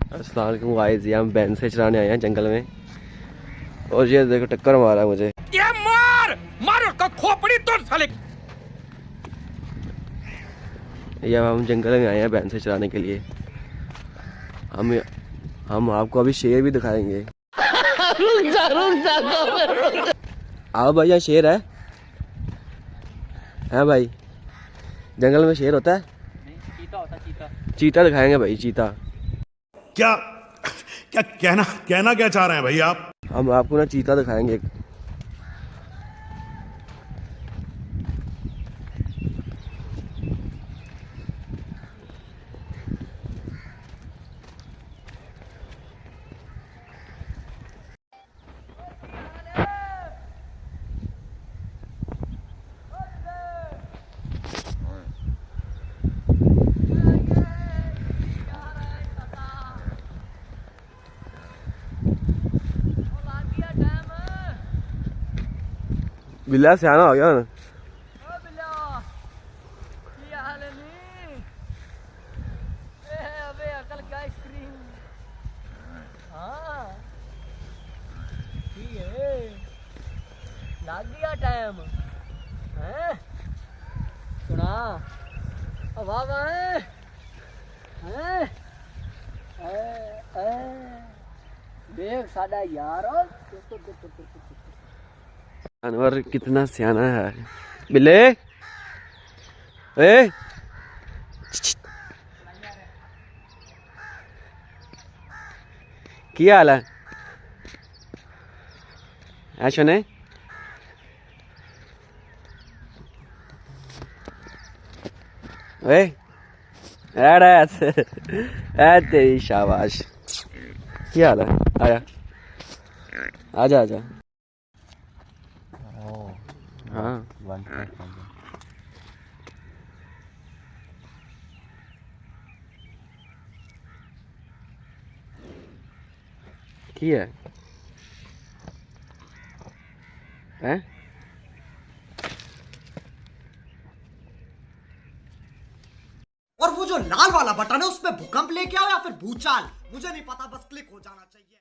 अस्सलाम वालेकुम गाइस, ये हम बैंड से चलाने आए हैं जंगल में और ये देखो टक्कर मारा मुझे। ये मार मार उसका खोपड़ी तोड़ साले। ये हम जंगल में आए हैं बैंड से चलाने के लिए। हम आपको अभी शेर भी दिखाएंगे। रुक जा। आओ भाई, यहाँ शेर है भाई? जंगल में शेर होता है? नहीं, चीता होता है, चीता। चीता दिखाएंगे भाई, चीता। क्या क्या कहना क्या चाह रहे हैं भाई आप? हम आपको ना चीता दिखाएंगे। बिल्ला सियाना हो गया ना। लग गया टाइम है सुना। वाह वाह देख साडा यार जानवर कितना सियाना है। बिल्ले ए क्या हाल है? सुने तेरी शाबाश। क्या हाल है? आया आजा आजा। हाँ क्या है? और वो जो लाल वाला बटन है उसपे भूकंप लेके आओ या फिर भूचाल, मुझे नहीं पता, बस क्लिक हो जाना चाहिए।